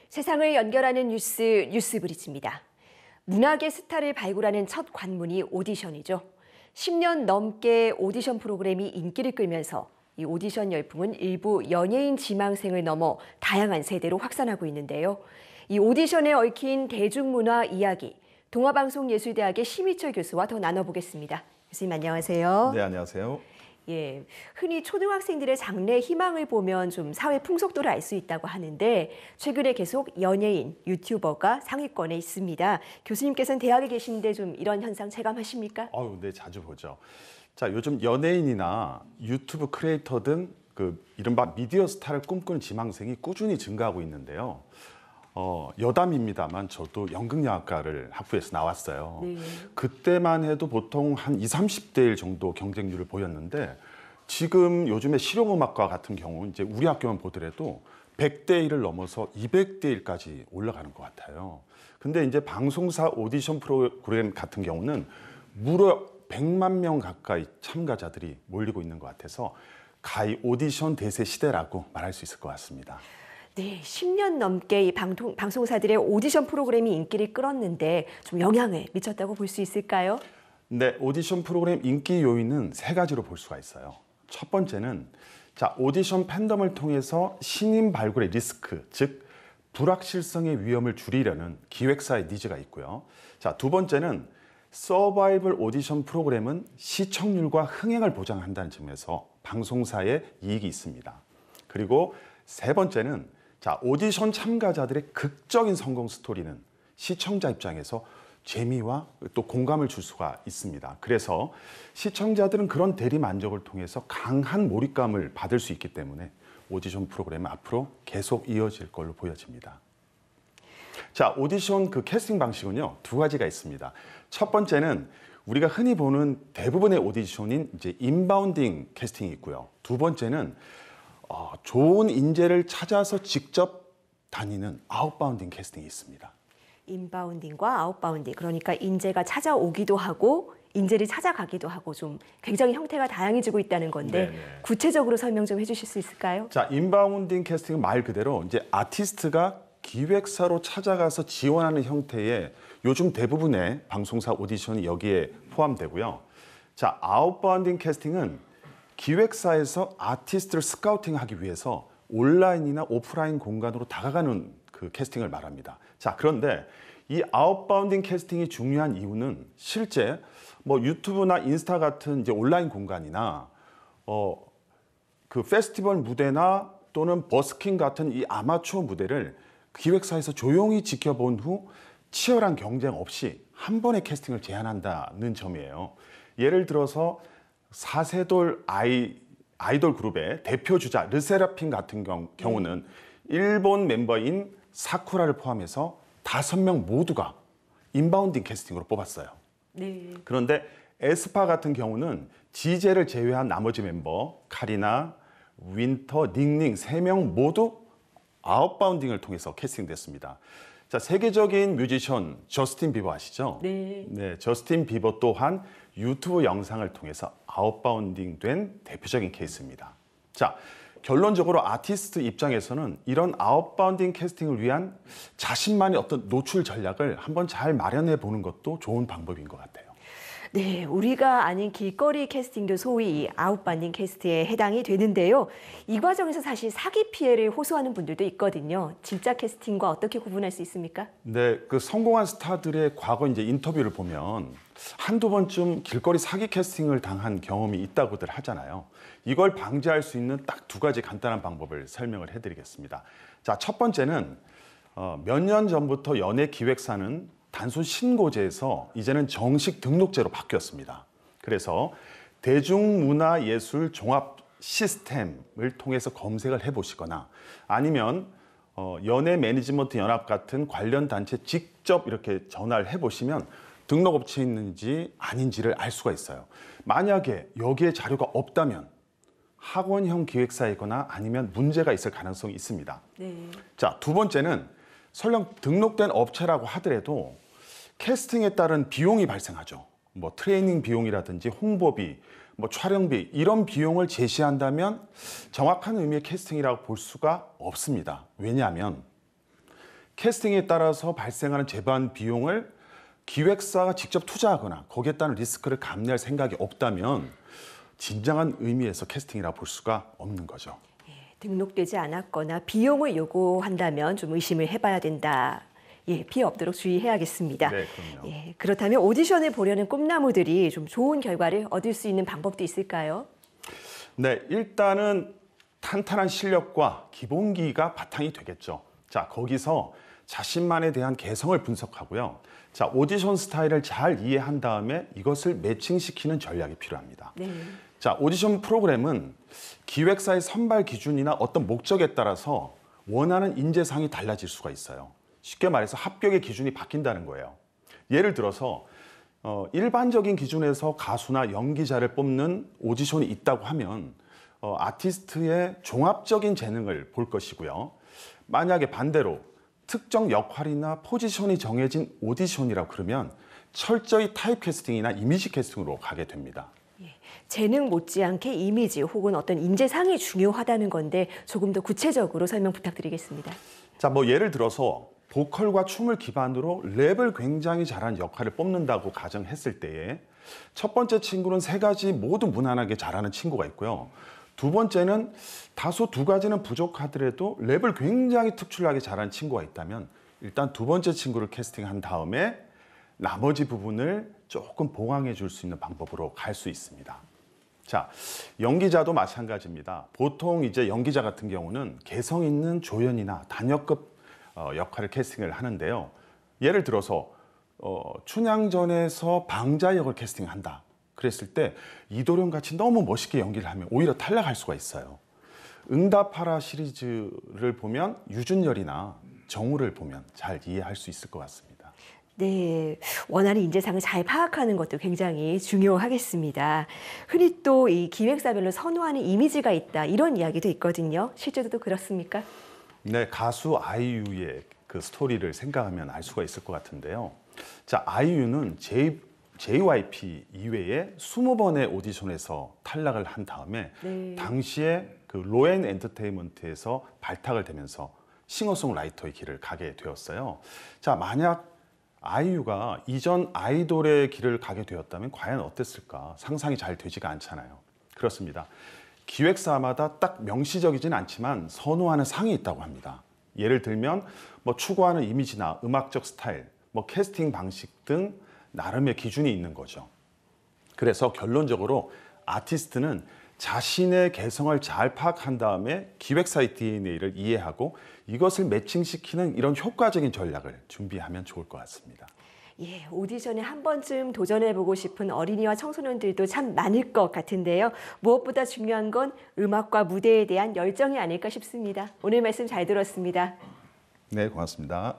세상을 연결하는 뉴스, 뉴스브리지입니다. 문학의 스타를 발굴하는 첫 관문이 오디션이죠. 10년 넘게 오디션 프로그램이 인기를 끌면서 이 오디션 열풍은 일부 연예인 지망생을 넘어 다양한 세대로 확산하고 있는데요. 이 오디션에 얽힌 대중문화 이야기, 동아방송예술대학의 심희철 교수와 더 나눠보겠습니다. 교수님 안녕하세요. 네, 안녕하세요. 예, 흔히 초등학생들의 장래 희망을 보면 좀 사회 풍속도를 알 수 있다고 하는데 최근에 계속 연예인, 유튜버가 상위권에 있습니다. 교수님께서는 대학에 계신데 좀 이런 현상 체감하십니까? 네, 자주 보죠. 자, 요즘 연예인이나 유튜브 크리에이터 등 이른바 미디어 스타를 꿈꾸는 지망생이 꾸준히 증가하고 있는데요. 여담입니다만 저도 연극영화과를 학부에서 나왔어요. 네. 그때만 해도 보통 한 20, 30대 1 정도 경쟁률을 보였는데 지금 요즘에 실용음악과 같은 경우 이제 우리 학교만 보더라도 100대 1을 넘어서 200대 1까지 올라가는 것 같아요. 근데 이제 방송사 오디션 프로그램 같은 경우는 무려 100만 명 가까이 참가자들이 몰리고 있는 것 같아서 가히 오디션 대세 시대라고 말할 수 있을 것 같습니다. 네, 10년 넘게 이 방송사들의 오디션 프로그램이 인기를 끌었는데 좀 영향을 미쳤다고 볼 수 있을까요? 네, 오디션 프로그램 인기 요인은 세 가지로 볼 수가 있어요. 첫 번째는 오디션 팬덤을 통해서 신인 발굴의 리스크, 즉 불확실성의 위험을 줄이려는 기획사의 니즈가 있고요. 두 번째는 서바이벌 오디션 프로그램은 시청률과 흥행을 보장한다는 점에서 방송사의 이익이 있습니다. 그리고 세 번째는 오디션 참가자들의 극적인 성공 스토리는 시청자 입장에서 재미와 또 공감을 줄 수가 있습니다. 그래서 시청자들은 그런 대리 만족을 통해서 강한 몰입감을 받을 수 있기 때문에 오디션 프로그램은 앞으로 계속 이어질 걸로 보여집니다. 오디션 캐스팅 방식은요, 두 가지가 있습니다. 첫 번째는 우리가 흔히 보는 대부분의 오디션인 이제 인바운딩 캐스팅이 있고요. 두 번째는 좋은 인재를 찾아서 직접 다니는 아웃바운딩 캐스팅이 있습니다. 인바운딩과 아웃바운딩, 그러니까 인재가 찾아오기도 하고 인재를 찾아가기도 하고 좀 굉장히 형태가 다양해지고 있다는 건데 네네. 구체적으로 설명 좀 해주실 수 있을까요? 인바운딩 캐스팅은 말 그대로 이제 아티스트가 기획사로 찾아가서 지원하는 형태의 요즘 대부분의 방송사 오디션이 여기에 포함되고요. 아웃바운딩 캐스팅은 기획사에서 아티스트를 스카우팅하기 위해서 온라인이나 오프라인 공간으로 다가가는 캐스팅을 말합니다. 그런데 이 아웃바운딩 캐스팅이 중요한 이유는 실제 유튜브나 인스타 같은 이제 온라인 공간이나 페스티벌 무대나 또는 버스킹 같은 이 아마추어 무대를 기획사에서 조용히 지켜본 후 치열한 경쟁 없이 한 번의 캐스팅을 제안한다는 점이에요. 예를 들어서 사세돌 아이돌 그룹의 대표 주자 르세라핌 같은 경우는 일본 멤버인 사쿠라를 포함해서 5명 모두가 인바운딩 캐스팅으로 뽑았어요. 네. 그런데 에스파 같은 경우는 지제를 제외한 나머지 멤버 카리나, 윈터, 닝닝 3명 모두 아웃바운딩을 통해서 캐스팅됐습니다. 세계적인 뮤지션 저스틴 비버 아시죠? 네. 네, 저스틴 비버 또한 유튜브 영상을 통해서 아웃바운딩된 대표적인 케이스입니다. 결론적으로 아티스트 입장에서는 이런 아웃바운딩 캐스팅을 위한 자신만의 어떤 노출 전략을 한번 잘 마련해 보는 것도 좋은 방법인 것 같아요. 네, 우리가 아는 길거리 캐스팅도 소위 아웃바운딩 캐스트에 해당이 되는데요. 이 과정에서 사실 사기 피해를 호소하는 분들도 있거든요. 진짜 캐스팅과 어떻게 구분할 수 있습니까? 네, 성공한 스타들의 과거 이제 인터뷰를 보면 한두 번쯤 길거리 사기 캐스팅을 당한 경험이 있다고들 하잖아요. 이걸 방지할 수 있는 딱 두 가지 간단한 방법을 설명을 해드리겠습니다. 첫 번째는 몇 년 전부터 연예 기획사는 단순 신고제에서 이제는 정식 등록제로 바뀌었습니다. 그래서 대중문화예술 종합 시스템을 통해서 검색을 해보시거나 아니면 연예 매니지먼트 연합 같은 관련 단체 직접 이렇게 전화를 해보시면 등록업체에 있는지 아닌지를 알 수가 있어요. 만약에 여기에 자료가 없다면 학원형 기획사이거나 아니면 문제가 있을 가능성이 있습니다. 네. 두 번째는 설령 등록된 업체라고 하더라도 캐스팅에 따른 비용이 발생하죠. 트레이닝 비용이라든지 홍보비, 촬영비 이런 비용을 제시한다면 정확한 의미의 캐스팅이라고 볼 수가 없습니다. 왜냐하면 캐스팅에 따라서 발생하는 재반 비용을 기획사가 직접 투자하거나 거기에 따른 리스크를 감내할 생각이 없다면 진정한 의미에서 캐스팅이라 볼 수가 없는 거죠. 등록되지 않았거나 비용을 요구한다면 좀 의심을 해봐야 된다. 피해 없도록 주의해야겠습니다. 네, 그럼요. 그렇다면 오디션을 보려는 꿈나무들이 좀 좋은 결과를 얻을 수 있는 방법도 있을까요? 네, 일단은 탄탄한 실력과 기본기가 바탕이 되겠죠. 자, 거기서 자신만에 대한 개성을 분석하고요. 자, 오디션 스타일을 잘 이해한 다음에 이것을 매칭시키는 전략이 필요합니다. 네. 자, 오디션 프로그램은 기획사의 선발 기준이나 어떤 목적에 따라서 원하는 인재상이 달라질 수가 있어요. 쉽게 말해서 합격의 기준이 바뀐다는 거예요. 예를 들어서 일반적인 기준에서 가수나 연기자를 뽑는 오디션이 있다고 하면 아티스트의 종합적인 재능을 볼 것이고요. 만약에 반대로 특정 역할이나 포지션이 정해진 오디션이라고 그러면 철저히 타입 캐스팅이나 이미지 캐스팅으로 가게 됩니다. 재능 못지않게 이미지 혹은 어떤 인재상이 중요하다는 건데 조금 더 구체적으로 설명 부탁드리겠습니다. 자, 예를 들어서 보컬과 춤을 기반으로 랩을 굉장히 잘하는 역할을 뽑는다고 가정했을 때에 첫 번째 친구는 세 가지 모두 무난하게 잘하는 친구가 있고요. 두 번째는 다소 두 가지는 부족하더라도 랩을 굉장히 특출나게 잘하는 친구가 있다면 일단 두 번째 친구를 캐스팅한 다음에 나머지 부분을 조금 보강해 줄 수 있는 방법으로 갈 수 있습니다. 자, 연기자도 마찬가지입니다. 보통 이제 연기자 같은 경우는 개성 있는 조연이나 단역급 역할을 캐스팅을 하는데요. 예를 들어서 춘향전에서 방자 역을 캐스팅한다. 그랬을 때 이도령 같이 너무 멋있게 연기를 하면 오히려 탈락할 수가 있어요. 응답하라 시리즈를 보면 유준열이나 정우를 보면 잘 이해할 수 있을 것 같습니다. 네, 원하는 인재상을 잘 파악하는 것도 굉장히 중요하겠습니다. 흔히 또 이 기획사별로 선호하는 이미지가 있다 이런 이야기도 있거든요. 실제로도 그렇습니까? 네, 가수 아이유의 그 스토리를 생각하면 알 수가 있을 것 같은데요. 자, 아이유는 JYP 이외에 20번의 오디션에서 탈락을 한 다음에 당시에 그 로엔 엔터테인먼트에서 발탁을 되면서 싱어송라이터의 길을 가게 되었어요. 자, 만약 아이유가 이전 아이돌의 길을 가게 되었다면 과연 어땠을까? 상상이 잘 되지가 않잖아요. 그렇습니다. 기획사마다 딱 명시적이진 않지만 선호하는 상이 있다고 합니다. 예를 들면 추구하는 이미지나 음악적 스타일, 캐스팅 방식 등 나름의 기준이 있는 거죠. 그래서 결론적으로 아티스트는 자신의 개성을 잘 파악한 다음에 기획사의 DNA를 이해하고 이것을 매칭시키는 이런 효과적인 전략을 준비하면 좋을 것 같습니다. 오디션에 한 번쯤 도전해보고 싶은 어린이와 청소년들도 참 많을 것 같은데요. 무엇보다 중요한 건 음악과 무대에 대한 열정이 아닐까 싶습니다. 오늘 말씀 잘 들었습니다. 네, 고맙습니다.